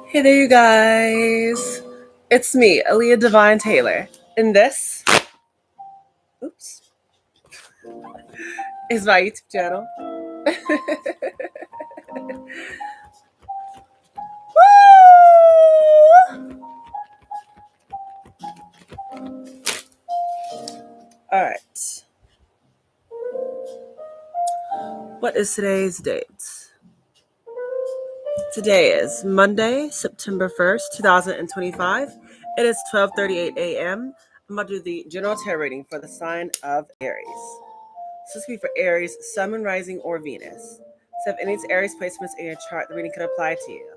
Hey there, you guys. It's me, Aaliyah Divine Taylor. And this, oops, is my YouTube channel. All right. What is today's date? Today is Monday, September 1st, 2025. It is 12:38 a.m. I'm about to do the general tarot reading for the sign of Aries. So this will be for Aries, Sun, Moon, Rising, or Venus. So if any of these Aries placements in your chart, the reading could apply to you.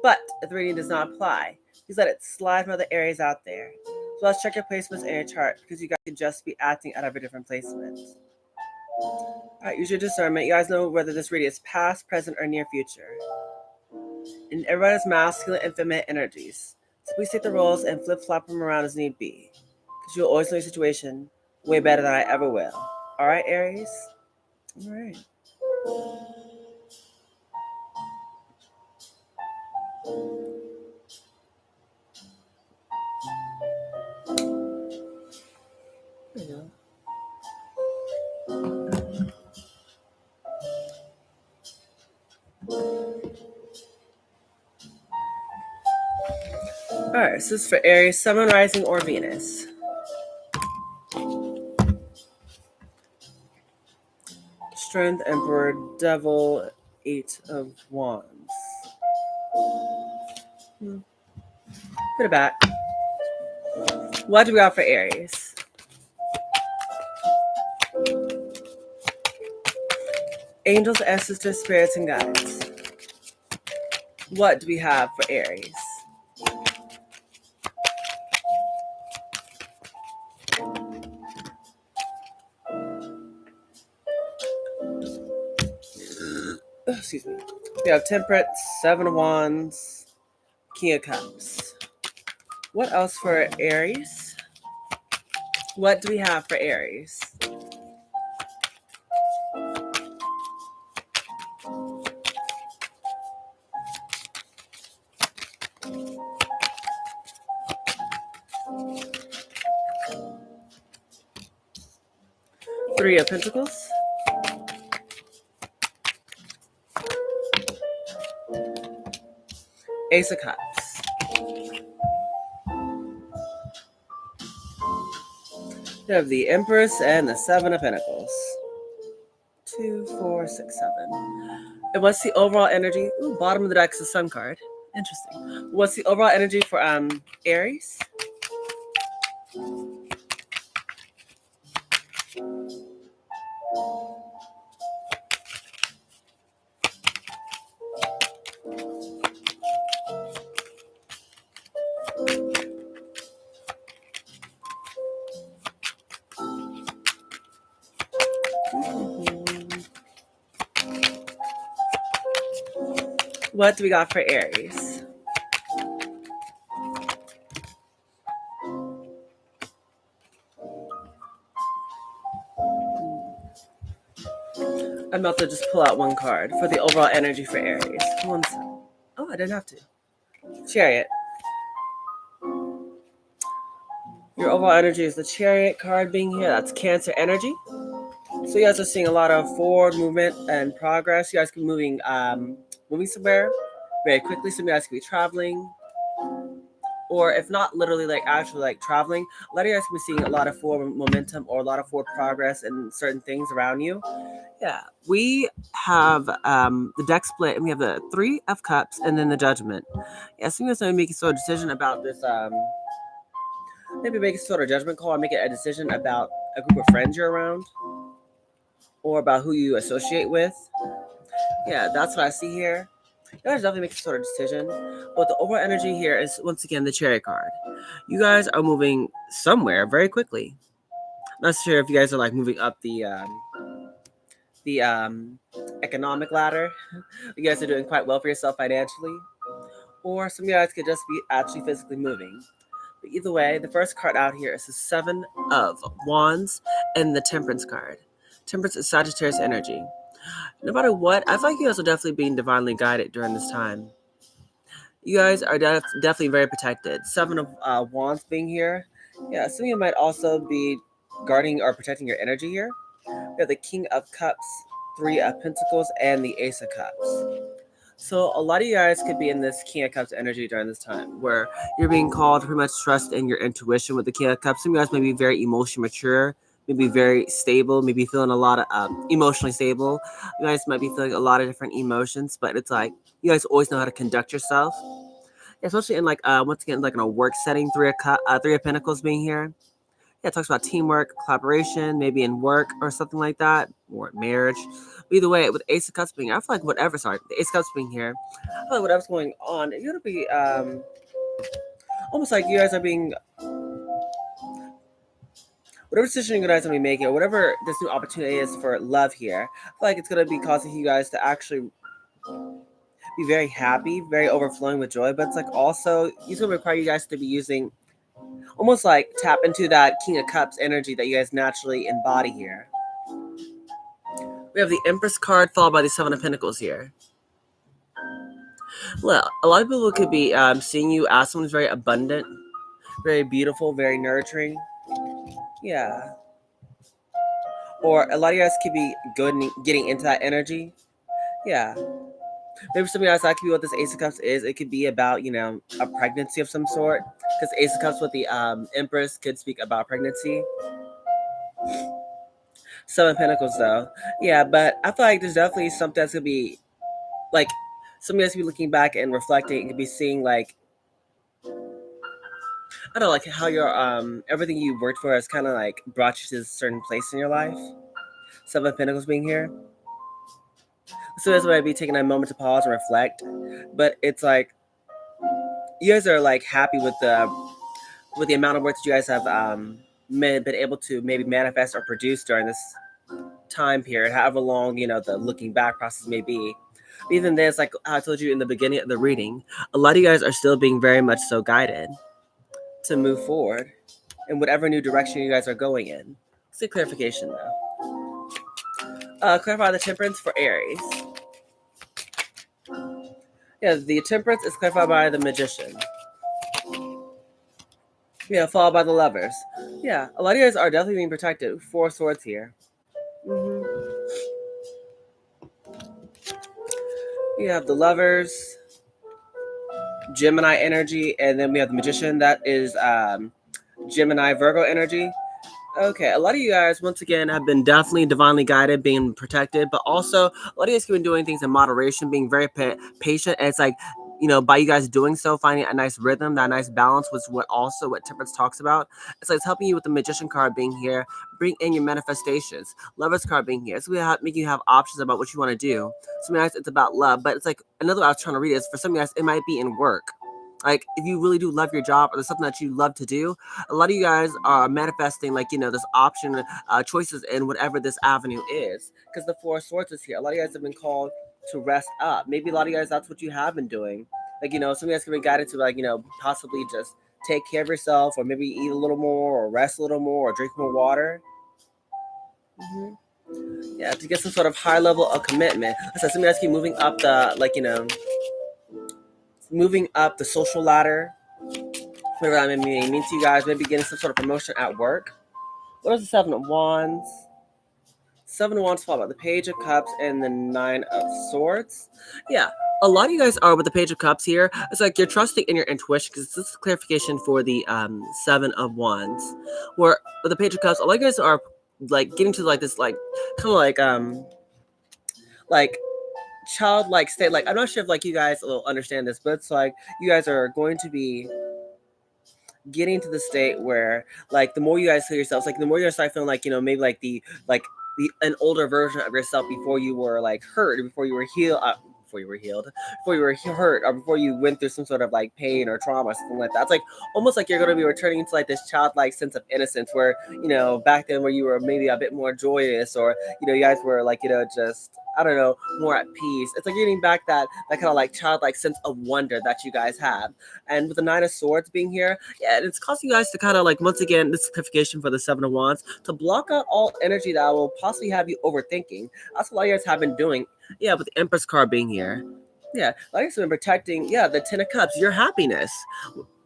But if the reading does not apply, please let it slide from other areas out there. So let's check your placements in your chart because you guys could just be acting out of a different placement. All right, use your discernment. You guys know whether this reading is past, present, or near future. And everybody has masculine and feminine energies. So please take the roles and flip-flop them around as need be. Because you'll always know your situation way better than I ever will. All right, Aries? All right. There you go. All right, so this is for Aries, Sun, Moon, Rising, or Venus. Strength, Emperor, Devil, Eight of Wands. Put it back. What do we got for Aries? Angels, ancestors, spirits, and guides. What do we have for Aries? Excuse me. We have Temperance, Seven of Wands, King of Cups. What else for Aries? What do we have for Aries? Three of Pentacles. Ace of Cups. We have the Empress and the Seven of Pentacles. 2, 4, 6, 7. And what's the overall energy? Ooh, bottom of the deck is the Sun card. Interesting. What's the overall energy for Aries? What do we got for Aries? I'm about to just pull out one card for the overall energy for Aries. One second. Oh, I didn't have to. Chariot. Your overall energy is the Chariot card being here. That's Cancer energy. So you guys are seeing a lot of forward movement and progress. You guys can be moving somewhere very quickly. Some of you guys could be traveling. Or if not literally like actually like traveling, a lot of you guys could be seeing a lot of forward momentum or a lot of forward progress in certain things around you. Yeah, we have the deck split, and we have the Three of Cups and then the Judgment. Yeah, so you guys are making sort of decision about this. Maybe make a sort of judgment call or make a decision about a group of friends you're around or about who you associate with. Yeah, that's what I see here. You guys definitely make a sort of decision. But the overall energy here is, once again, the Chariot card. You guys are moving somewhere very quickly. Not sure if you guys are like moving up the economic ladder. You guys are doing quite well for yourself financially. Or some of you guys could just be actually physically moving. But either way, the first card out here is the Seven of Wands and the Temperance card. Temperance is Sagittarius energy. No matter what, I feel like you guys are definitely being divinely guided during this time. You guys are definitely very protected. Seven of Wands being here. Yeah, some of you might also be guarding or protecting your energy here. We have the King of Cups, Three of Pentacles, and the Ace of Cups. So a lot of you guys could be in this King of Cups energy during this time, where you're being called to pretty much trust in your intuition with the King of Cups. Some of you guys may be very emotionally mature, maybe very stable, maybe feeling a lot of emotionally stable. You guys might be feeling a lot of different emotions, but it's like you guys always know how to conduct yourself, especially in like once again like in a work setting. Three of Pentacles being here. Yeah, it talks about teamwork, collaboration, maybe in work or something like that, or marriage. But either way, with Ace of Cups being here, I feel like the Ace of Cups being here, I feel like whatever's going on, you're gonna be almost like you guys are being whatever decision you guys are gonna be making, or whatever this new opportunity is for love here. I feel like it's gonna be causing you guys to actually be very happy, very overflowing with joy. But it's like also it's gonna require you guys to be using almost like tap into that King of Cups energy that you guys naturally embody here. We have the Empress card followed by the Seven of Pentacles here. Well, a lot of people could be seeing you as someone who's very abundant, very beautiful, very nurturing. Yeah. Or a lot of you guys could be good in getting into that energy. Yeah. Maybe some of you guys, that could be what this Ace of Cups is. It could be about, a pregnancy of some sort. Because Ace of Cups with the Empress could speak about pregnancy. Seven of Pentacles, though. Yeah, but I feel like there's definitely something that's going to be, like, some of you guys could be looking back and reflecting and could be seeing, like, I don't know, like how your everything you worked for has kind of like brought you to a certain place in your life. Seven of Pentacles being here, so that's why I'd be taking a moment to pause and reflect. But it's like you guys are like happy with the amount of work that you guys have been able to maybe manifest or produce during this time period, however long the looking back process may be. But even then, it's like I told you in the beginning of the reading, a lot of you guys are still being very much so guided to move forward in whatever new direction you guys are going in. It's a clarification though. Clarify the Temperance for Aries. Yeah, the Temperance is clarified by the Magician. Yeah, followed by the Lovers. Yeah, a lot of you guys are definitely being protected. Four Swords here. Mm-hmm. You have the Lovers, Gemini energy, and then we have the Magician. That is Gemini Virgo energy. Okay, a lot of you guys, once again, have been definitely divinely guided, being protected, but also a lot of you guys have been doing things in moderation, being very patient. And it's like, by you guys doing so, finding a nice rhythm, that nice balance was what Temperance talks about. It's like it's helping you with the Magician card being here, bring in your manifestations. Lovers card being here. So make you have options about what you want to do. Some of you guys, it's about love, but it's like another way I was trying to read is for some of you guys, it might be in work. Like if you really do love your job or there's something that you love to do, a lot of you guys are manifesting like this option choices in whatever this avenue is, because the Four of Swords is here. A lot of you guys have been called to rest up. Maybe a lot of you guys, that's what you have been doing. Like some of you guys can be guided to like possibly just take care of yourself, or maybe eat a little more, or rest a little more, or drink more water. Mm-hmm. Yeah, to get some sort of high level of commitment. So some of you guys keep moving up the moving up the social ladder. Whatever that may mean to you guys, maybe getting some sort of promotion at work. What is the Seven of Wands? Seven of Wands followed by the Page of Cups and the Nine of Swords. Yeah, a lot of you guys are with the Page of Cups here. It's like you're trusting in your intuition, because this is clarification for the Seven of Wands. Where with the Page of Cups, a lot of you guys are like getting to like this like kind of like childlike state. Like I'm not sure if like you guys will understand this, but it's like you guys are going to be getting to the state where like the more you guys feel yourselves, like the more you start feeling like maybe like the an older version of yourself before you were like hurt, before you were healed, before you were hurt, or before you went through some sort of like pain or trauma, something like that. It's like almost like you're going to be returning to like this childlike sense of innocence, where back then where you were maybe a bit more joyous, or you guys were like just I don't know, more at peace. It's like getting back that kind of like childlike sense of wonder that you guys had. And with the Nine of Swords being here, yeah, it's causing you guys to kind of like, once again, this clarification for the Seven of Wands, to block out all energy that will possibly have you overthinking. That's what a lot of you guys have been doing. Yeah, with the Empress card being here. Yeah, like I said, protecting. Yeah, the Ten of Cups, your happiness.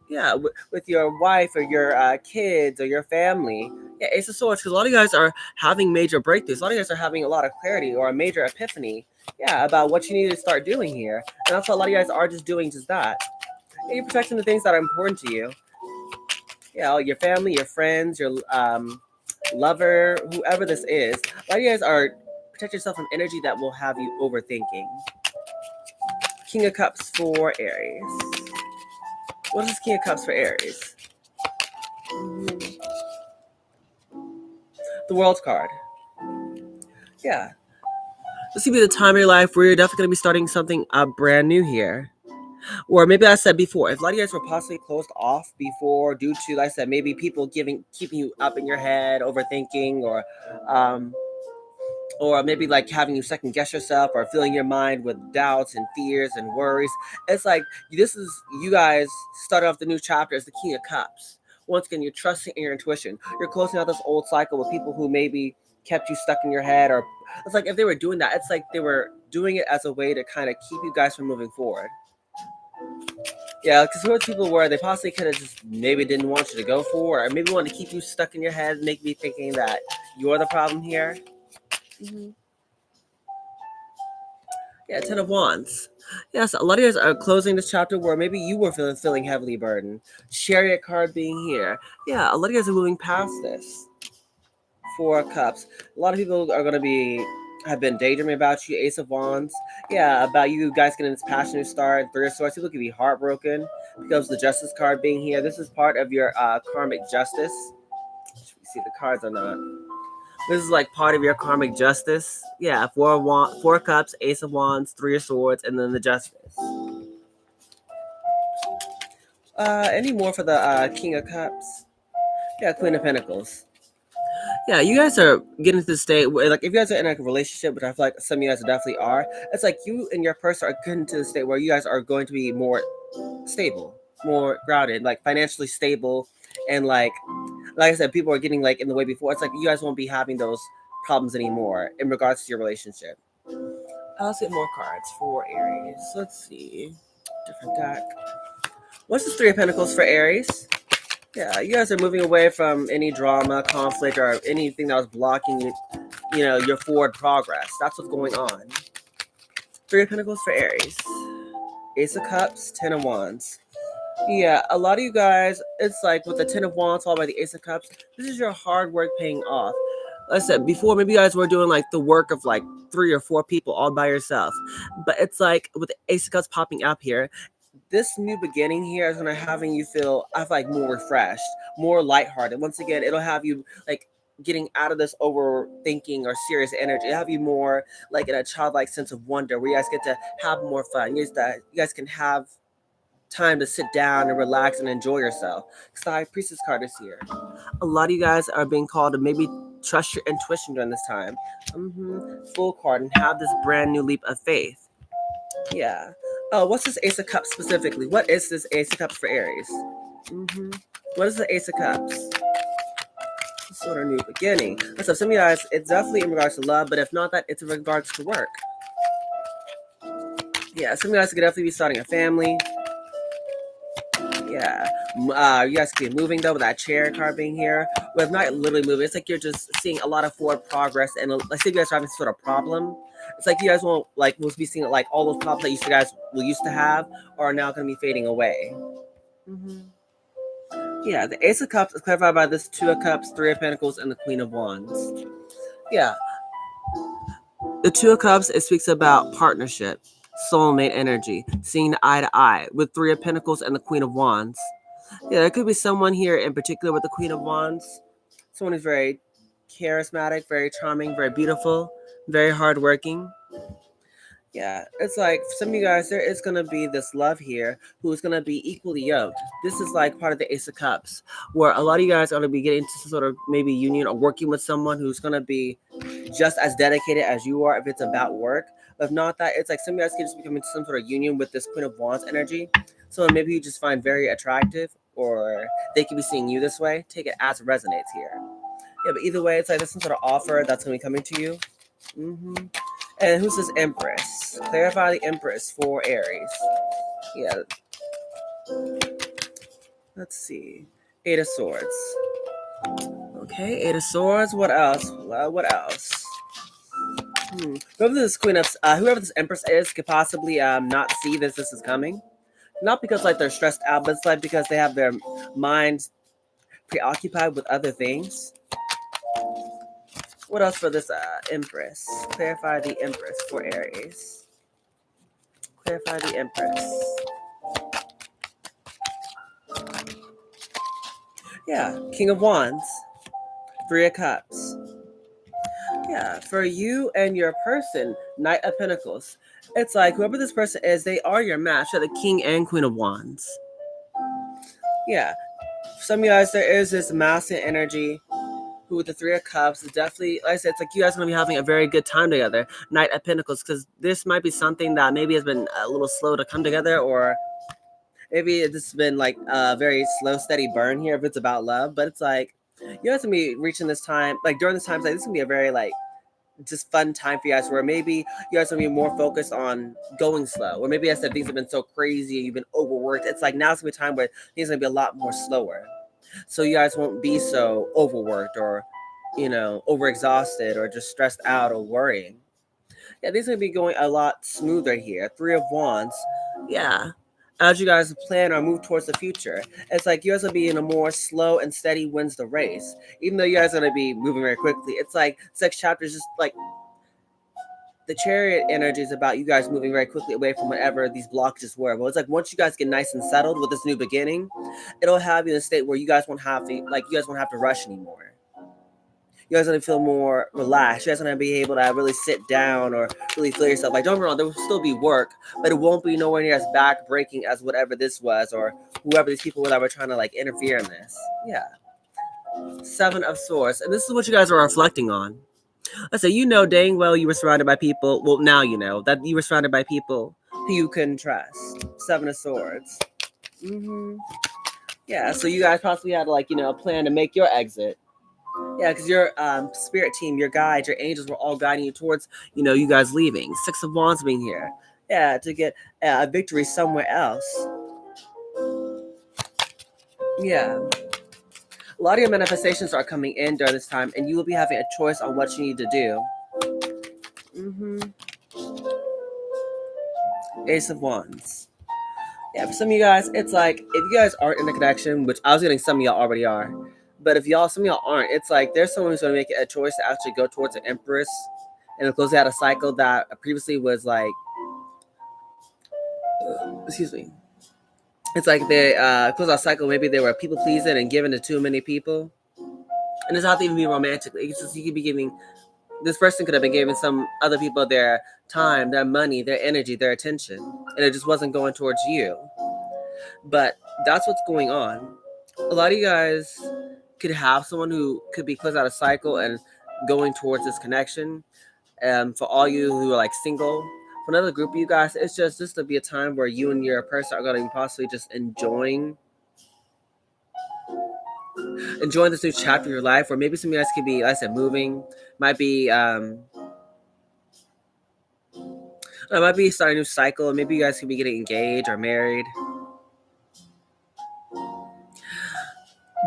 Yeah, with your wife or your kids or your family. Yeah, Ace of Swords, because a lot of you guys are having major breakthroughs. A lot of you guys are having a lot of clarity or a major epiphany. Yeah, about what you need to start doing here, and that's what a lot of you guys are just doing just that. Yeah, you're protecting the things that are important to you. Yeah, your family, your friends, your lover, whoever this is. A lot of you guys are protect yourself from energy that will have you overthinking. King of Cups for Aries. What is this King of Cups for Aries? The World card. Yeah. This could be the time of your life where you're definitely going to be starting something brand new here. Or maybe I said before, if a lot of you guys were possibly closed off before due to, like I said, maybe people keeping you up in your head, overthinking, um, or maybe like having you second guess yourself or filling your mind with doubts and fears and worries. It's like this is you guys start off the new chapter as the King of Cups. Once again, you're trusting in your intuition. You're closing out this old cycle with people who maybe kept you stuck in your head, or it's like if they were doing that, it's like they were doing it as a way to kind of keep you guys from moving forward. Yeah, because most people were they possibly could have just maybe didn't want you to go for, or maybe wanted to keep you stuck in your head, make me thinking that you're the problem here. Mm-hmm. Yeah, Ten of Wands. Yes, a lot of you guys are closing this chapter where maybe you were feeling heavily burdened. Chariot card being here. Yeah, a lot of you guys are moving past this. Four of Cups. A lot of people are going to be have been daydreaming about you. Ace of Wands. Yeah, about you guys getting this passionate start. Three of Swords. People could be heartbroken because the Justice card being here. This is part of your karmic justice. Should we see the cards or not? This is like part of your karmic justice. Yeah, Four Cups, Ace of Wands, Three of Swords, and then the Justice. Any more for the King of Cups? Yeah, Queen of Pentacles. Yeah, you guys are getting to the state where, like, if you guys are in like a relationship, which I feel like some of you guys definitely are, it's like you and your person are getting to the state where you guys are going to be more stable, more grounded, like financially stable, and like I said, people are getting like in the way before. It's like you guys won't be having those problems anymore in regards to your relationship. Let's get more cards for Aries. Let's see. Different deck. What's the Three of Pentacles for Aries? Yeah, you guys are moving away from any drama, conflict, or anything that was blocking your forward progress. That's what's going on. Three of Pentacles for Aries. Ace of Cups, Ten of Wands. Yeah, a lot of you guys, it's like with the Ten of Wands followed by the Ace of Cups, this is your hard work paying off. Like I said before, maybe you guys were doing like the work of like 3 or 4 people all by yourself. But it's like with the Ace of Cups popping up here, this new beginning here is gonna having you feel I feel like more refreshed, more lighthearted. Once again, it'll have you like getting out of this overthinking or serious energy. It'll have you more like in a childlike sense of wonder where you guys get to have more fun. You guys can have time to sit down and relax and enjoy yourself. Because the High Priestess card is here. A lot of you guys are being called to maybe trust your intuition during this time. Full card and have this brand new leap of faith. Yeah. Oh, what's this Ace of Cups specifically? What is this Ace of Cups for Aries? Mm-hmm. What is the Ace of Cups? Sort of new beginning. So some of you guys, it's definitely in regards to love, but if not that, it's in regards to work. Yeah, some of you guys could definitely be starting a family. Yeah. You guys could be moving though with that chair card being here. Well, not literally moving. It's like you're just seeing a lot of forward progress. And let's say you guys are having some sort of problem. It's like you guys won't like will be seeing like all those problems that you guys will used to have are now going to be fading away. Mm-hmm. Yeah, the Ace of Cups is clarified by this Two of Cups, Three of Pentacles, and the Queen of Wands. Yeah, the Two of Cups, it speaks about partnership, soulmate energy, seeing eye to eye with Three of Pentacles and the Queen of Wands. Yeah, there could be someone here in particular with the Queen of Wands. Someone who's very charismatic, very charming, very beautiful, very hardworking. Yeah, it's like for some of you guys, there is going to be this love here who is going to be equally yoked. This is like part of the Ace of Cups, where a lot of you guys are going to be getting into some sort of maybe union or working with someone who's going to be just as dedicated as you are if it's about work. But if not that, it's like some of you guys can just become into some sort of union with this Queen of Wands energy. So maybe you just find very attractive, or they could be seeing you this way. Take it as it resonates here. Yeah, but either way, it's like there's some sort of offer that's going to be coming to you. Mm-hmm. And who's this Empress? Clarify the Empress for Aries. Yeah, let's see. Eight of Swords. Okay, Eight of Swords. What else? What else? Whoever this Queen of, whoever this Empress is, could possibly not see this is coming. Not because like they're stressed out, but it's like because they have their minds preoccupied with other things. What else for this Empress? Clarify the Empress for Aries. Clarify the Empress. Yeah, King of Wands. Three of Cups. Yeah, for you and your person, Knight of Pentacles. It's like whoever this person is, they are your match. They're the King and Queen of Wands. Yeah, for some of you guys, there is this masculine energy who with the Three of Cups is definitely, like I said, it's like you guys are going to be having a very good time together. Knight of Pentacles, because this might be something that maybe has been a little slow to come together, or maybe this has been like a very slow, steady burn here if it's about love. But it's like you guys going to be reaching this time, like during this time, like this is going to be a very like just fun time for you guys where maybe you guys are going to be more focused on going slow. Or maybe I said things have been so crazy, you've been overworked. It's like now it's going to be a time where things are going to be a lot more slower. So you guys won't be so overworked or, overexhausted or just stressed out or worrying. Yeah, these are going to be going a lot smoother here. Three of Wands. Yeah. As you guys plan or move towards the future, it's like you guys will be in a more slow and steady wins the race. Even though you guys are going to be moving very quickly, it's like six chapters just like the Chariot energy is about you guys moving very quickly away from whatever these blockages were. But it's like once you guys get nice and settled with this new beginning, it'll have you in a state where you guys won't have to rush anymore. You guys are gonna feel more relaxed. You guys are gonna be able to really sit down or really feel yourself. Like don't get me wrong, there will still be work, but it won't be nowhere near as back-breaking as whatever this was or whoever these people were that were trying to like interfere in this. Yeah. Seven of Swords. And this is what you guys are reflecting on. I say, dang well you were surrounded by people. Well, now you know that you were surrounded by people who you couldn't trust. Seven of Swords. Yeah, so you guys possibly had like, a plan to make your exit. Yeah, because your spirit team, your guides, your angels were all guiding you towards, you guys leaving. Six of Wands being here. Yeah, to get a victory somewhere else. Yeah. A lot of your manifestations are coming in during this time, and you will be having a choice on what you need to do. Ace of Wands. Yeah, for some of you guys, it's like if you guys aren't in a connection, which I was getting some of y'all already are, but if some of y'all aren't, it's like there's someone who's going to make a choice to actually go towards an Empress and close out a cycle that previously was like, excuse me. It's like they close out a cycle. Maybe they were people pleasing and giving to too many people, and it's not even be romantically. It's just you could be giving. This person could have been giving some other people their time, their money, their energy, their attention, and it just wasn't going towards you. But that's what's going on. A lot of you guys could have someone who could be closed out a cycle and going towards this connection. For all you who are like single, for another group of you guys, it's just this to be a time where you and your person are going to be possibly just enjoying this new chapter of your life, or maybe some of you guys could be, like I said, moving, might be it might be starting a new cycle. Maybe you guys could be getting engaged or married.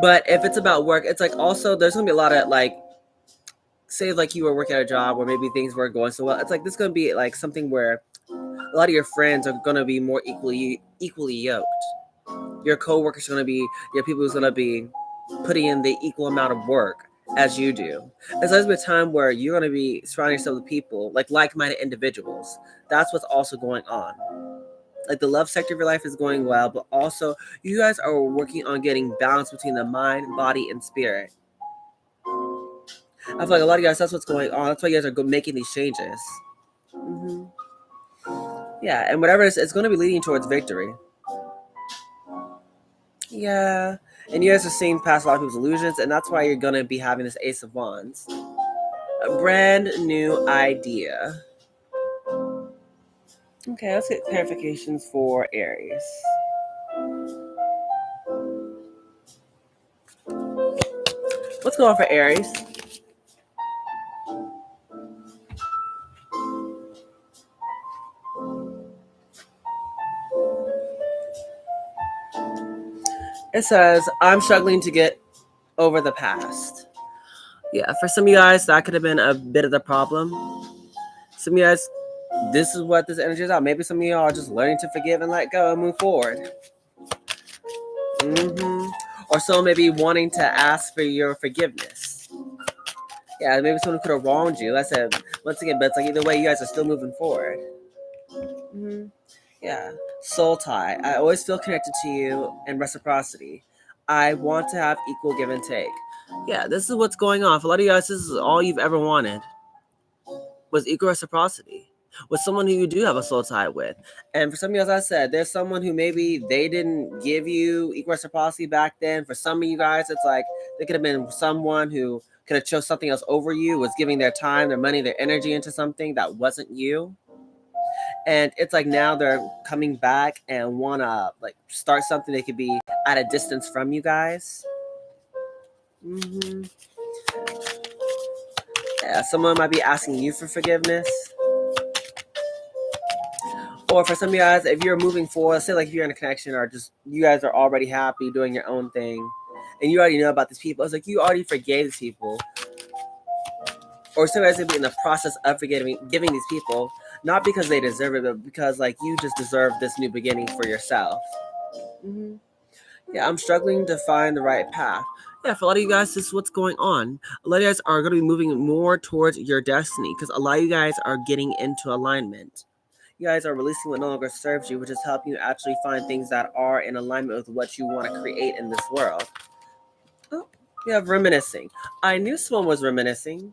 But if it's about work, it's like also there's gonna be a lot of like, say like you were working at a job where maybe things weren't going so well. It's like this is gonna be like something where a lot of your friends are gonna be more equally yoked. Your coworkers are gonna be your people who's gonna be putting in the equal amount of work as you do. It's going to be a time where you're going to be surrounding yourself with people, like-minded individuals. That's what's also going on. Like the love sector of your life is going well, but also you guys are working on getting balance between the mind, body, and spirit. I feel like a lot of you guys, that's what's going on. That's why you guys are making these changes. Yeah, and whatever it's going to be leading towards victory. Yeah, and you guys are seeing past a lot of people's illusions, and that's why you're going to be having this Ace of Wands. A brand new idea. Okay, let's get clarifications for Aries. What's going on for Aries? It says, I'm struggling to get over the past. Yeah, for some of you guys, that could have been a bit of the problem. Some of you guys, this is what this energy is about. Maybe some of you are just learning to forgive and let go and move forward. Or someone maybe wanting to ask for your forgiveness. Yeah, maybe someone could have wronged you. Like I said, once again, but it's like either way, you guys are still moving forward. Yeah. Soul tie. I always feel connected to you and reciprocity. I want to have equal give and take. Yeah, this is what's going on. For a lot of you guys, this is all you've ever wanted was equal reciprocity with someone who you do have a soul tie with. And for some of you, as I said, there's someone who maybe they didn't give you equal reciprocity back then. For some of you guys, it's like they could have been someone who could have chose something else over you, was giving their time, their money, their energy into something that wasn't you. And it's like now they're coming back and want to like start something they could be at a distance from you guys. Yeah, someone might be asking you for forgiveness. Or for some of you guys, if you're moving forward, say like if you're in a connection or just you guys are already happy doing your own thing and you already know about these people, it's like you already forgave these people. Or some of you guys could be in the process of giving these people, not because they deserve it, but because like you just deserve this new beginning for yourself. Yeah, I'm struggling to find the right path. Yeah, for a lot of you guys, this is what's going on. A lot of you guys are going to be moving more towards your destiny because a lot of you guys are getting into alignment. You guys are releasing what no longer serves you, which is helping you actually find things that are in alignment with what you want to create in this world. Oh, you have reminiscing. I knew someone was reminiscing.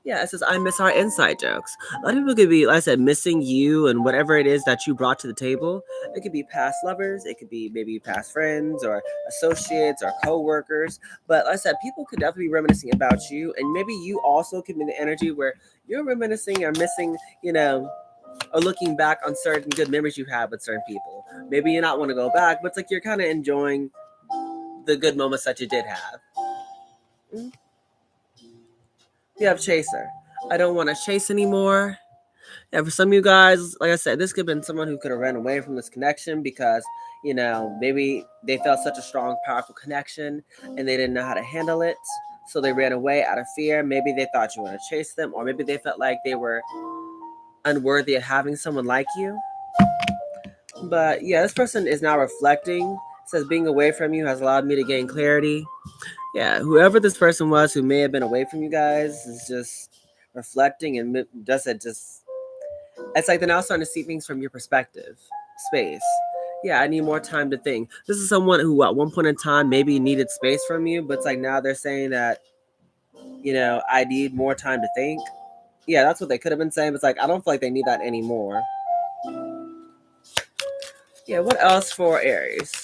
Yeah, it says, I miss our inside jokes. A lot of people could be, like I said, missing you and whatever it is that you brought to the table. It could be past lovers, it could be maybe past friends or associates or co-workers. But like I said, people could definitely be reminiscing about you. And maybe you also could be in the energy where you're reminiscing or missing, or looking back on certain good memories you have with certain people. Maybe you not want to go back, but it's like you're kind of enjoying the good moments that you did have. You have chaser. I don't want to chase anymore. And for some of you guys, like I said, this could have been someone who could have ran away from this connection because, maybe they felt such a strong, powerful connection and they didn't know how to handle it. So they ran away out of fear. Maybe they thought you were going to chase them, or maybe they felt like they were unworthy of having someone like you. But yeah, this person is now reflecting. It says being away from you has allowed me to gain clarity. Yeah, whoever this person was who may have been away from you guys is just reflecting and does it just. It's like they're now starting to see things from your perspective, space. Yeah, I need more time to think. This is someone who at one point in time maybe needed space from you, but it's like now they're saying that, I need more time to think. Yeah, that's what they could have been saying, but it's like I don't feel like they need that anymore. Yeah, what else for Aries?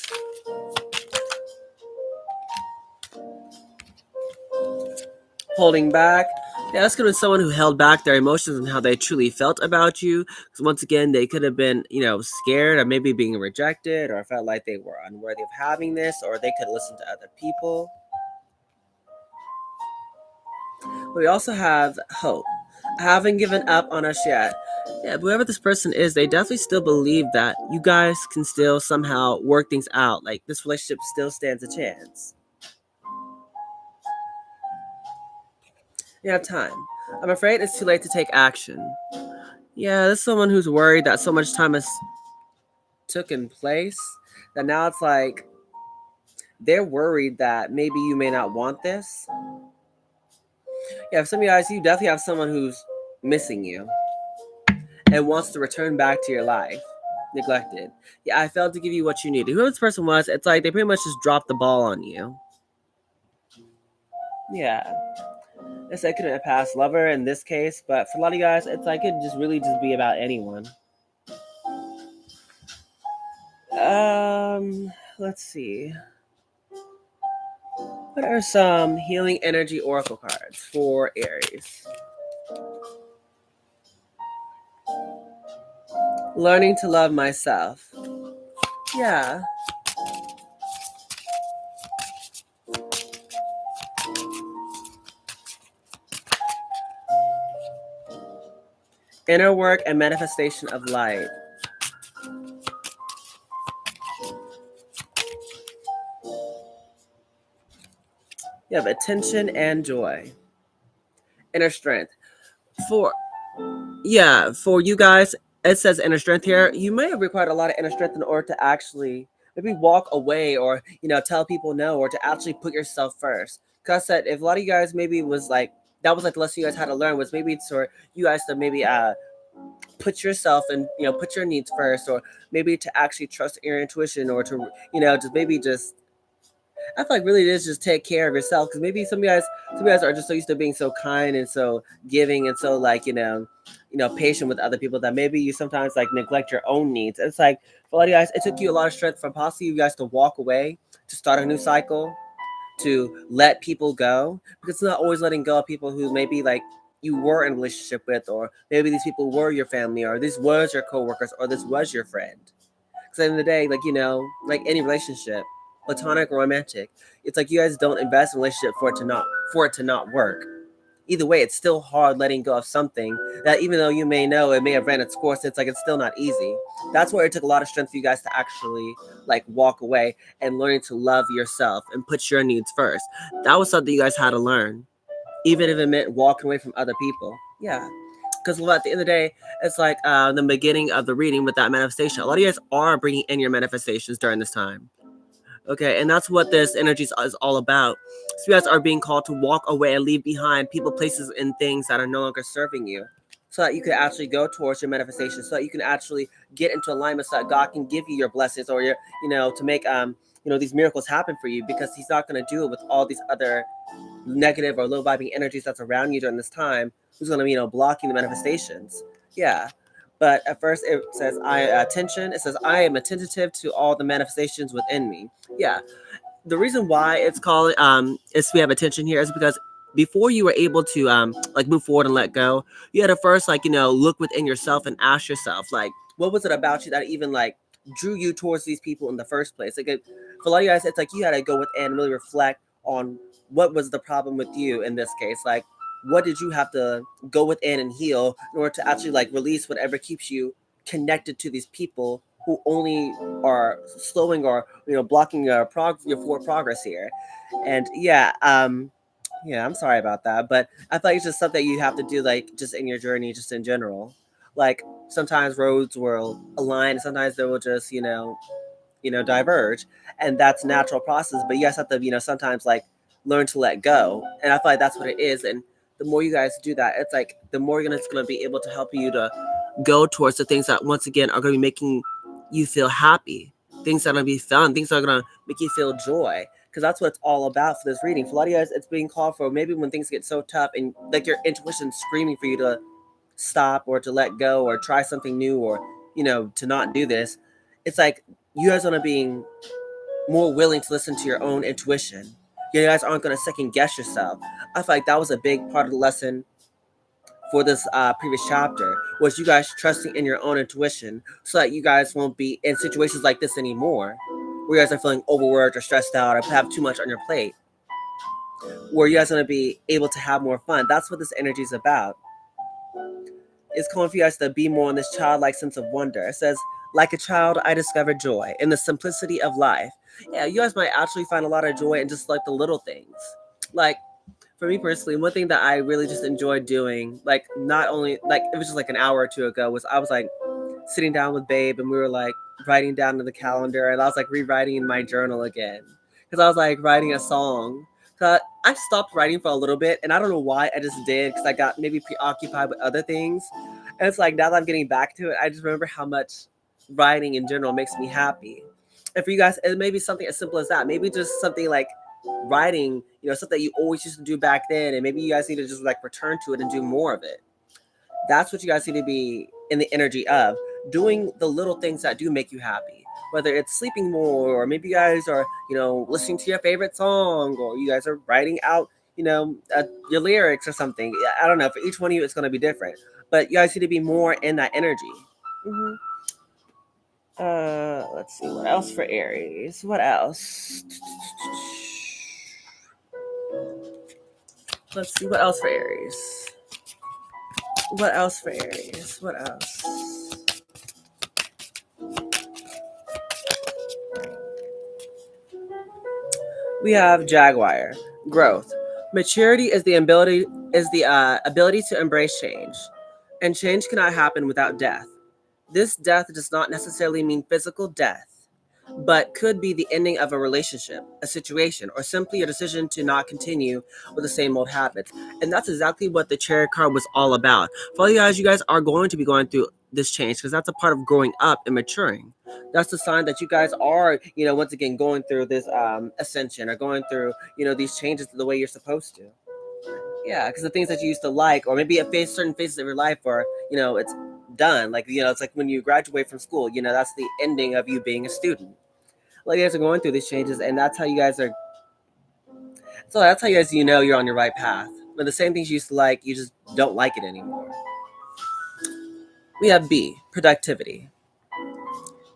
Holding back. Yeah, that's going to be someone who held back their emotions and how they truly felt about you. Because once again, they could have been, scared or maybe being rejected or felt like they were unworthy of having this, or they could listen to other people. But we also have hope. I haven't given up on us yet. Yeah, whoever this person is, they definitely still believe that you guys can still somehow work things out. Like this relationship still stands a chance. You have time. I'm afraid it's too late to take action. Yeah, this is someone who's worried that so much time has taken place that now it's like they're worried that maybe you may not want this. Yeah, for some of you guys, you definitely have someone who's missing you and wants to return back to your life. Neglected. Yeah, I failed to give you what you needed. Whoever this person was, it's like they pretty much just dropped the ball on you. Yeah. This could have a past lover in this case, but for a lot of you guys, it's like it could just really just be about anyone. Let's see. What are some healing energy oracle cards for Aries? Learning to love myself. Yeah. Inner work and manifestation of light. You have attention and joy, inner strength. For for you guys, it says inner strength here. You may have required a lot of inner strength in order to actually maybe walk away or tell people no or to actually put yourself first. Because I said if a lot of you guys maybe was like that was like the lesson you guys had to learn was maybe it's for you guys to maybe put yourself and put your needs first or maybe to actually trust your intuition or to just maybe just I feel like really it is just take care of yourself because maybe some of you guys are just so used to being so kind and so giving and so like patient with other people that maybe you sometimes like neglect your own needs. It's like for a lot of you guys, it took you a lot of strength from possibly you guys to walk away, to start a new cycle, to let people go because it's not always letting go of people who maybe like you were in a relationship with, or maybe these people were your family, or this was your coworkers, or this was your friend. Because at the end of the day, like like any relationship, platonic or romantic, it's like you guys don't invest in a relationship for it to not work. Either way, it's still hard letting go of something that even though you may know it may have ran its course, it's like it's still not easy. That's where it took a lot of strength for you guys to actually like walk away and learning to love yourself and put your needs first. That was something you guys had to learn, even if it meant walking away from other people. Yeah. Because at the end of the day, it's like the beginning of the reading with that manifestation. A lot of you guys are bringing in your manifestations during this time. Okay, and that's what this energy is all about. So you guys are being called to walk away and leave behind people, places, and things that are no longer serving you, so that you can actually go towards your manifestation, so that you can actually get into alignment, so that God can give you your blessings or your, to make these miracles happen for you, because He's not going to do it with all these other negative or low vibing energies that's around you during this time. Who's going to be blocking the manifestations? Yeah. But at first it says attention. It says I am attentive to all the manifestations within me. Yeah, the reason why it's called is we have attention here is because before you were able to like move forward and let go, you had to first like look within yourself and ask yourself like what was it about you that even like drew you towards these people in the first place. Like for a lot of you guys, it's like you had to go within and really reflect on what was the problem with you in this case. Like what did you have to go within and heal in order to actually like release whatever keeps you connected to these people who only are slowing or blocking your forward progress here. And yeah, I'm sorry about that, but I thought it's just something you have to do like just in your journey, just in general. Like sometimes roads will align, sometimes they will just diverge, and that's a natural process. But you guys have to sometimes like learn to let go, and I feel like that's what it is. And the more you guys do that, it's like the more it's going to be able to help you to go towards the things that once again are going to be making you feel happy, things that are going to be fun, things that are going to make you feel joy, because that's what it's all about for this reading. For a lot of you guys, it's being called for maybe when things get so tough and like your intuition's screaming for you to stop or to let go or try something new or to not do this. It's like you guys are being more willing to listen to your own intuition. You guys aren't going to second guess yourself. I feel like that was a big part of the lesson for this previous chapter, was you guys trusting in your own intuition so that you guys won't be in situations like this anymore, where you guys are feeling overworked or stressed out or have too much on your plate, where you guys are going to be able to have more fun. That's what this energy is about. It's calling for you guys to be more in this childlike sense of wonder. It says, like a child, I discovered joy in the simplicity of life. Yeah, you guys might actually find a lot of joy in just like the little things. Like for me personally, one thing that I really just enjoyed doing, like not only like it was just like an hour or two ago, was I was like sitting down with Babe and we were like writing down in the calendar, and I was like rewriting in my journal again because I was like writing a song. So I stopped writing for a little bit, and I don't know why I just did, because I got maybe preoccupied with other things. And it's like now that I'm getting back to it, I just remember how much writing in general makes me happy. And for you guys, it may be something as simple as that. Maybe just something like writing, something that you always used to do back then, and maybe you guys need to just like return to it and do more of it. That's what you guys need to be in the energy of, doing the little things that do make you happy, whether it's sleeping more, or maybe you guys are listening to your favorite song, or you guys are writing out your lyrics or something. I don't know, for each one of you it's going to be different, but you guys need to be more in that energy. hmm let's see what else for Aries. What else? Let's see what else for Aries. What else for Aries? What else? We have Jaguar. Growth. Maturity is the ability to embrace change, and change cannot happen without death. This death does not necessarily mean physical death, but could be the ending of a relationship, a situation, or simply a decision to not continue with the same old habits. And that's exactly what the Chariot card was all about. For all you guys are going to be going through this change because that's a part of growing up and maturing. That's the sign that you guys are, once again going through this ascension or going through, these changes to the way you're supposed to. Yeah, because the things that you used to like, or maybe at certain phases of your life, or it's done. Like it's like when you graduate from school. That's the ending of you being a student. Like you guys are going through these changes, and that's how you guys are. So that's how you guys you're on your right path. But the same things you used to like, you just don't like it anymore. We have B, productivity.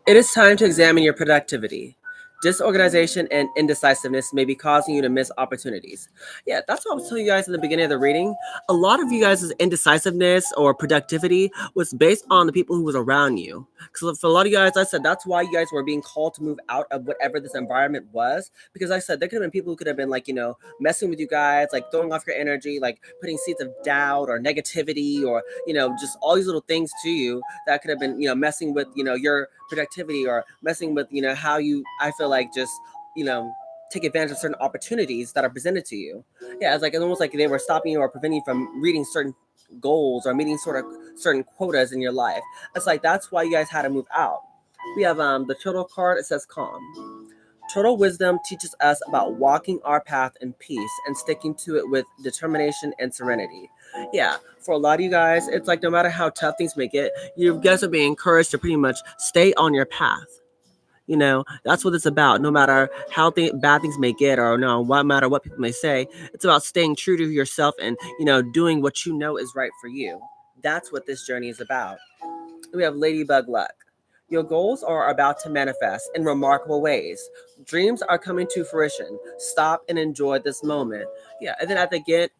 It is time to examine your productivity. Disorganization and indecisiveness may be causing you to miss opportunities. Yeah, that's what I was telling you guys in the beginning of the reading. A lot of you guys' indecisiveness or productivity was based on the people who was around you. Because for a lot of you guys, I said that's why you guys were being called to move out of whatever this environment was. Because I said there could have been people who could have been like, messing with you guys, like throwing off your energy, like putting seeds of doubt or negativity or, just all these little things to you that could have been, messing with, your productivity or messing with, how you, I feel like just, you know, take advantage of certain opportunities that are presented to you. Yeah, it's almost like they were stopping you or preventing you from reading certain goals or meeting sort of certain quotas in your life. It's like that's why you guys had to move out. We have the total card. It says calm. Total wisdom teaches us about walking our path in peace and sticking to it with determination and serenity. Yeah, for a lot of you guys, it's like no matter how tough things may get, you guys are being encouraged to pretty much stay on your path. That's what it's about. No matter how bad things may get, or no, what matter what people may say, it's about staying true to yourself and doing what you know is right for you. That's what this journey is about. We have Ladybug Luck. Your goals are about to manifest in remarkable ways. Dreams are coming to fruition. Stop and enjoy this moment. Yeah, and then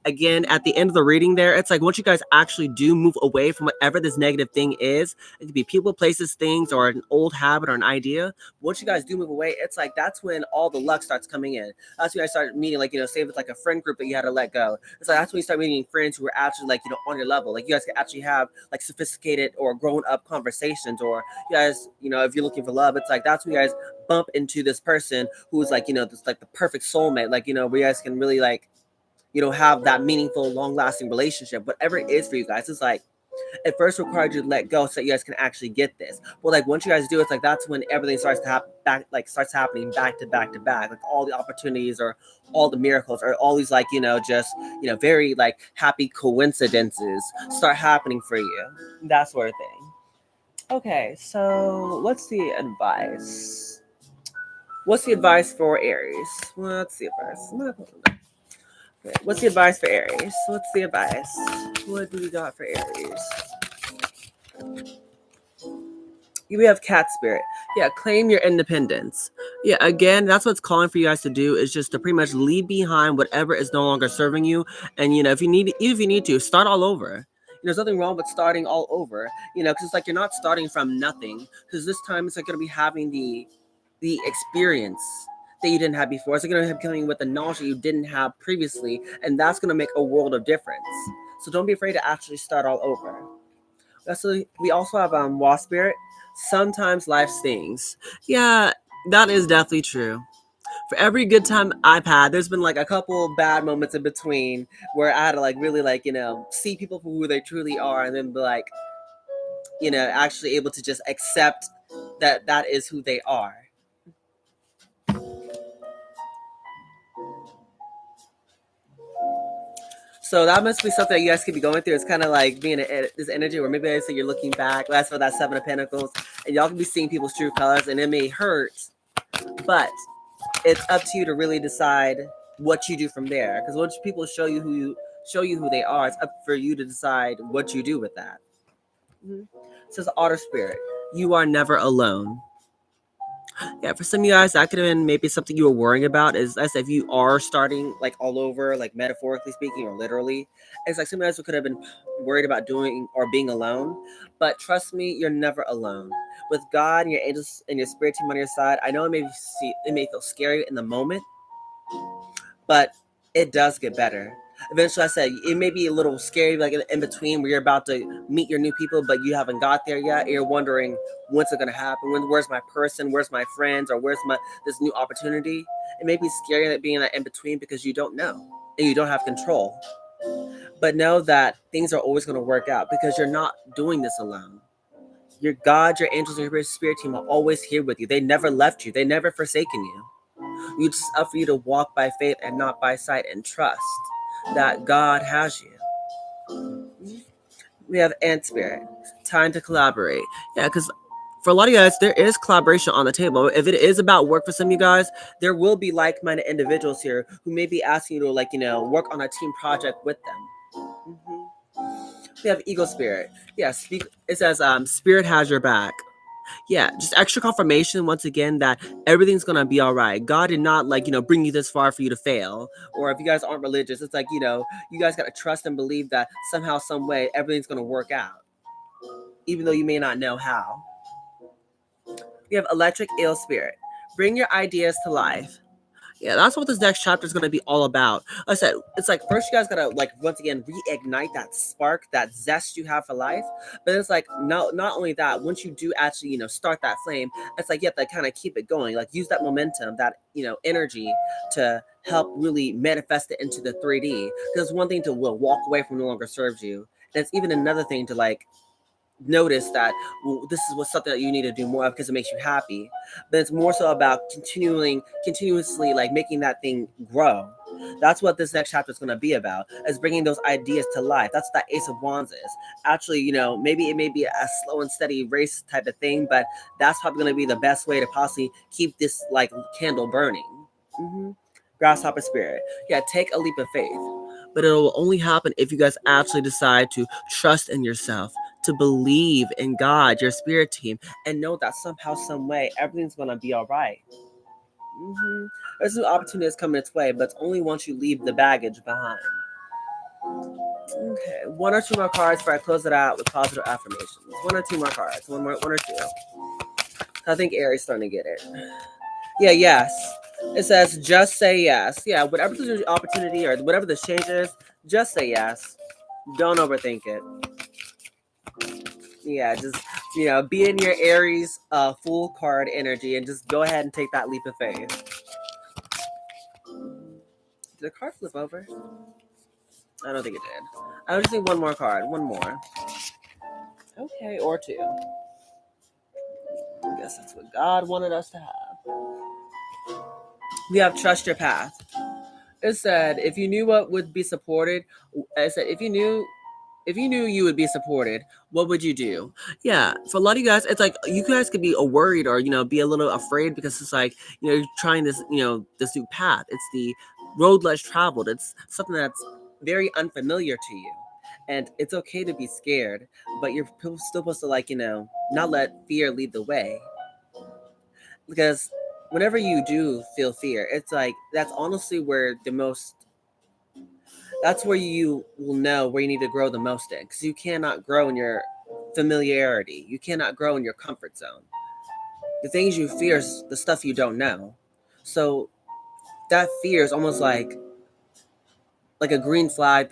again at the end of the reading there, it's like once you guys actually do move away from whatever this negative thing is, it could be people, places, things, or an old habit or an idea. Once you guys do move away, it's like that's when all the luck starts coming in. That's when you guys start meeting, like, say if it's like a friend group that you had to let go. It's like that's when you start meeting friends who are actually like, on your level. Like you guys can actually have like sophisticated or grown up conversations, or you guys, if you're looking for love, it's like that's when you guys bump into this person who's like, this like the perfect soulmate, like, where you guys can really like, have that meaningful, long lasting relationship, whatever it is for you guys. It's like it first required you to let go so that you guys can actually get this. But like once you guys do, it's like that's when everything starts to happen back, like starts happening back to back to back. Like all the opportunities or all the miracles or all these like, just, very like happy coincidences start happening for you. That sort of thing. Okay, so what's the advice? What's the advice for Aries? What's the advice? Okay, what's the advice for Aries? What's the advice? What do we got for Aries? We have cat spirit. Yeah, claim your independence. Yeah, again, that's what's calling for you guys to do is just to pretty much leave behind whatever is no longer serving you. And if you need to, start all over. There's nothing wrong with starting all over. Because it's like you're not starting from nothing. Because this time it's like gonna be having the experience that you didn't have before. It's like gonna be coming with the knowledge that you didn't have previously, and that's gonna make a world of difference. So don't be afraid to actually start all over. So we also have Wasp Spirit. Sometimes life stings. Yeah, that is definitely true. For every good time I've had, there's been like a couple bad moments in between where I had to like really like, see people for who they truly are and then be like, actually able to just accept that that is who they are. So that must be something that you guys could be going through. It's kind of like being this energy where maybe I say you're looking back. That's for that Seven of Pentacles, and y'all can be seeing people's true colors, and it may hurt, but it's up to you to really decide what you do from there. Because once people show you who they are, it's up for you to decide what you do with that. Mm-hmm. It says Otter Spirit, you are never alone. Yeah, for some of you guys, that could have been maybe something you were worrying about. Is as if you are starting like all over, like metaphorically speaking or literally. It's like some of you guys could have been worried about doing or being alone. But trust me, you're never alone. With God and your angels and your spirit team on your side, I know it may feel scary in the moment, but it does get better. Eventually, I said it may be a little scary, like in between, where you're about to meet your new people, but you haven't got there yet. And you're wondering when's it gonna happen? Where's my person? Where's my friends? Or where's my this new opportunity? It may be scary at being that in between because you don't know and you don't have control. But know that things are always gonna work out because you're not doing this alone. Your God, your angels, and your spirit team are always here with you. They never left you. They never forsaken you. You just up for you to walk by faith and not by sight and trust that God has you. We have ant spirit. Time to collaborate. Yeah, because for a lot of you guys, there is collaboration on the table. If it is about work for some of you guys, there will be like-minded individuals here who may be asking you to, like, work on a team project with them. We have ego spirit. Yeah, it says spirit has your back. Yeah, just extra confirmation once again that everything's gonna be all right. God did not, like, bring you this far for you to fail. Or if you guys aren't religious, it's like, you guys gotta trust and believe that somehow, some way, everything's gonna work out, even though you may not know how. We have electric eel spirit. Bring your ideas to life. Yeah, that's what this next chapter is going to be all about. Like I said, it's like first you guys gotta, like, once again reignite that spark, that zest you have for life. But it's like not only that, once you do actually start that flame, it's like you have to kind of keep it going. Like use that momentum, that energy to help really manifest it into the 3D. Because one thing to walk away from no longer serves you, and it's even another thing to, like, notice that, well, this is something that you need to do more of because it makes you happy. But it's more so about continuously, like, making that thing grow. That's what this next chapter is going to be about, is bringing those ideas to life. That's what that Ace of Wands is. Actually, maybe it may be a slow and steady race type of thing, but that's probably going to be the best way to possibly keep this, like, candle burning. Mm-hmm. Grasshopper spirit. Yeah, take a leap of faith. But it will only happen if you guys actually decide to trust in yourself, to believe in God, your spirit team, and know that somehow, some way, everything's gonna be all right. Mm-hmm. There's new opportunities coming its way, but it's only once you leave the baggage behind. Okay, one or two more cards before I close it out with positive affirmations. One or two more cards. One or two. I think Aries starting to get it. Yeah, yes. It says just say yes. Yeah, whatever the opportunity or whatever the change is, just say yes. Don't overthink it. Yeah, just be in your Aries full card energy and just go ahead and take that leap of faith. Did the card flip over? I don't think it did. I just need one more card. One more. Okay, or two. I guess that's what God wanted us to have. We have trust your path. It said if you knew what would be supported, it said if you knew you would be supported, what would you do? Yeah, for a lot of you guys, it's like you guys could be worried or be a little afraid because it's like you're trying this new path. It's the road less traveled. It's something that's very unfamiliar to you, and it's okay to be scared, but you're still supposed to, like, not let fear lead the way, because whenever you do feel fear, it's like that's honestly where that's where you will know where you need to grow the most in, because you cannot grow in your familiarity. You cannot grow in your comfort zone. The things you fear is the stuff you don't know. So that fear is almost like a green flag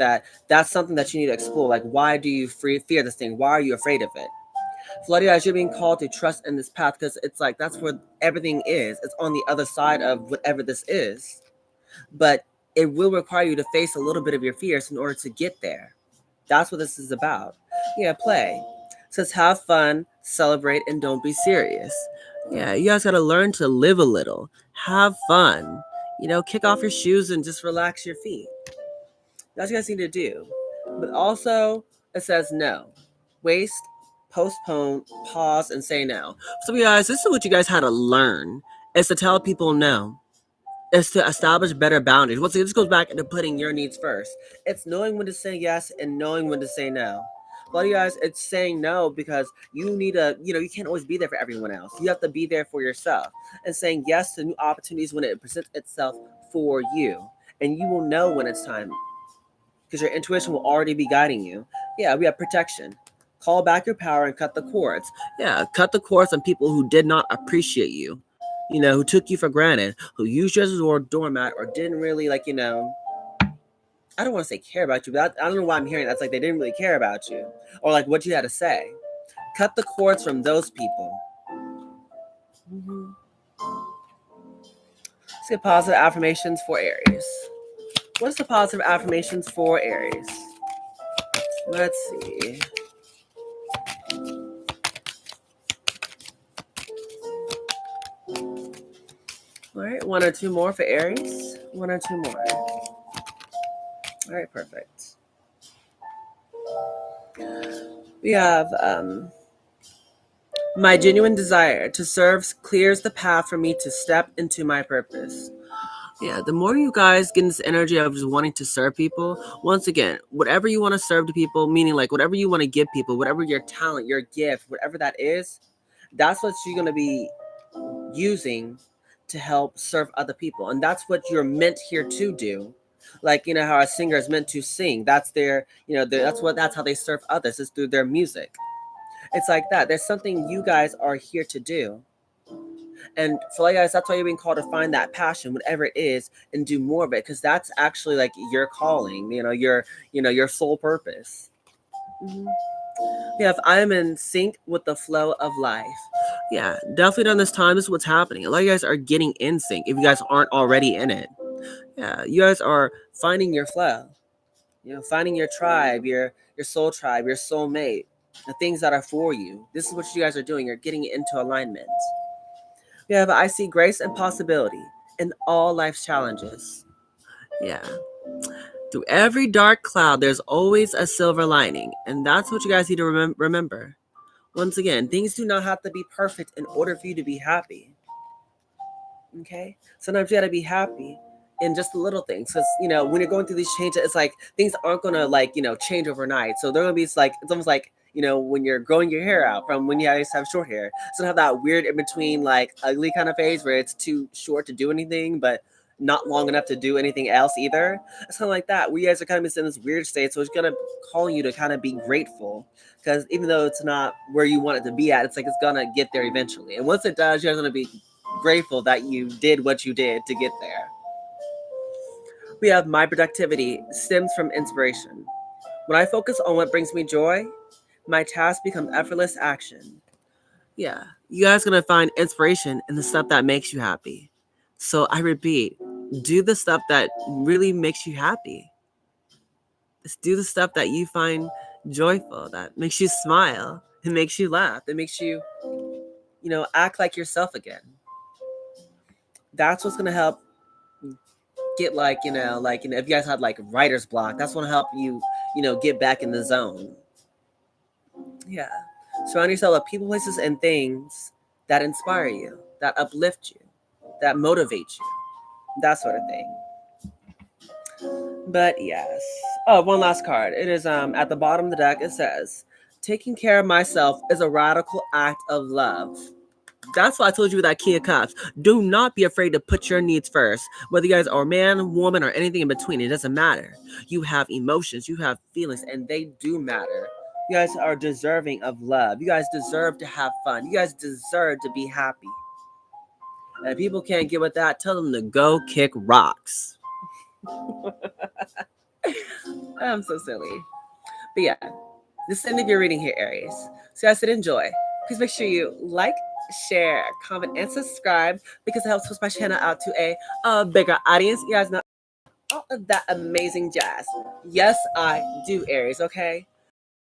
that's something that you need to explore. Like, why do you fear this thing? Why are you afraid of it? So, a lot of you guys, you're being called to trust in this path because it's like that's where everything is. It's on the other side of whatever this is. But it will require you to face a little bit of your fears in order to get there. That's what this is about. Yeah, play. It says have fun, celebrate, and don't be serious. Yeah, you guys gotta learn to live a little. Have fun. Kick off your shoes and just relax your feet. That's what you guys need to do. But also, it says no. Waste, postpone, pause, and say no. So, you guys, this is what you guys had to learn. Is to tell people no. Is to establish better boundaries. Once again, this goes back into putting your needs first. It's knowing when to say yes and knowing when to say no. A lot of you guys, it's saying no because you need you can't always be there for everyone else. You have to be there for yourself. And saying yes to new opportunities when it presents itself for you. And you will know when it's time because your intuition will already be guiding you. Yeah, we have protection. Call back your power and cut the cords. Yeah, cut the cords on people who did not appreciate you. Who took you for granted, who used you as a doormat or didn't really, like, I don't want to say care about you, but I don't know why I'm hearing that's like they didn't really care about you or like what you had to say. Cut the cords from those people. Mm-hmm. Let's get positive affirmations for Aries. What's the positive affirmations for Aries? Let's see. All right, one or two more for Aries. One or two more. All right, perfect. We have my genuine desire to serve clears the path for me to step into my purpose. Yeah, the more you guys get in this energy of just wanting to serve people, once again, whatever you want to serve to people, meaning like whatever you want to give people, whatever your talent, your gift, whatever that is, that's what you're going to be using to help serve other people. And that's what you're meant here to do. Like, you know, how a singer is meant to sing. That's their, you know, that's how they serve others, is through their music. It's like that. There's something you guys are here to do. And for you guys, that's why you're being called to find that passion, whatever it is, and do more of it. Because that's actually like your calling, your sole purpose. Mm-hmm. Yeah, if I'm in sync with the flow of life. Yeah, definitely during this time, this is what's happening. A lot of you guys are getting in sync if you guys aren't already in it. Yeah, you guys are finding your flow. You know, finding your tribe, your soul tribe, your soulmate, the things that are for you. This is what you guys are doing. You're getting into alignment. We have I see grace and possibility in all life's challenges. Yeah. Through every dark cloud, there's always a silver lining. And that's what you guys need to remember. Once again, things do not have to be perfect in order for you to be happy. Okay? Sometimes you gotta be happy in just the little things. Because, you know, when you're going through these changes, it's like things aren't gonna, like, you know, change overnight. So they're gonna be like, it's almost like, you know, when you're growing your hair out from when you guys have short hair. So have that weird in between, like, ugly kind of phase where it's too short to do anything, but not long enough to do anything else either. It's kind of like that. We guys are kind of in this weird state. So it's gonna call you to kind of be grateful, because even though it's not where you want it to be at, it's like it's gonna get there eventually. And once it does, you're gonna be grateful that you did what you did to get there. We have my productivity stems from inspiration. When I focus on what brings me joy, my tasks become effortless action. Yeah, you guys are gonna find inspiration in the stuff that makes you happy. So I repeat, do the stuff that really makes you happy. Just do the stuff that you find joyful, that makes you smile, it makes you laugh, it makes you, you know, act like yourself again. That's what's gonna help get if you guys had like writer's block, that's gonna help you, you know, get back in the zone. Yeah. Surround yourself with people, places, and things that inspire you, that uplift you, that motivate you, that sort of thing. But yes. Oh, one last card. It is at the bottom of the deck. It says, "Taking care of myself is a radical act of love." That's why I told you with that Key of Cups. Do not be afraid to put your needs first. Whether you guys are man, woman, or anything in between, it doesn't matter. You have emotions, you have feelings, and they do matter. You guys are deserving of love. You guys deserve to have fun. You guys deserve to be happy. And if people can't get with that, tell them to go kick rocks. I'm so silly. But yeah, this is the end of your reading here, Aries. So I said enjoy. Please make sure you like, share, comment, and subscribe, because it helps push my channel out to a bigger audience. You guys know all of that amazing jazz. Yes, I do, Aries, okay?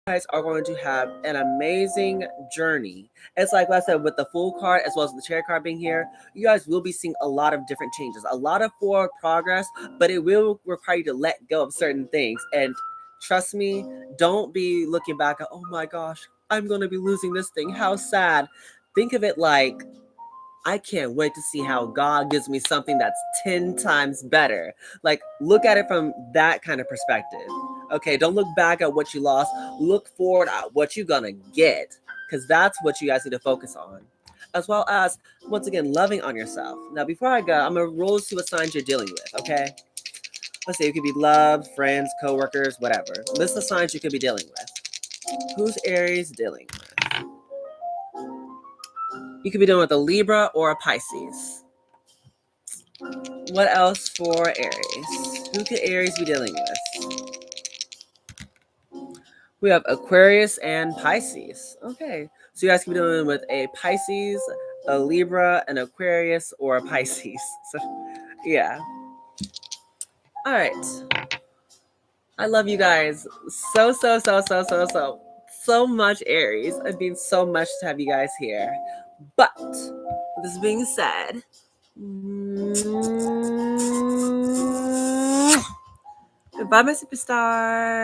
You guys are going to have an amazing journey. It's like what I said, with the Fool card as well as the Chariot card being here, you guys will be seeing a lot of different changes, a lot of forward progress, but it will require you to let go of certain things. And trust me, don't be looking back at, oh my gosh, I'm going to be losing this thing. How sad. Think of it like, I can't wait to see how God gives me something that's 10 times better. Like, look at it from that kind of perspective. Okay, don't look back at what you lost. Look forward at what you're gonna get, because that's what you guys need to focus on. As well as, once again, loving on yourself. Now, before I go, I'm gonna roll to what signs you're dealing with, okay? Let's see, it could be love, friends, coworkers, whatever. List the signs you could be dealing with. Who's Aries dealing with? You could be dealing with a Libra or a Pisces. What else for Aries? Who could Aries be dealing with? We have Aquarius and Pisces. Okay. So you guys can be dealing with a Pisces, a Libra, an Aquarius, or a Pisces. So, yeah. All right. I love you guys so much, Aries. It means so much to have you guys here. But with this being said, goodbye, my superstars.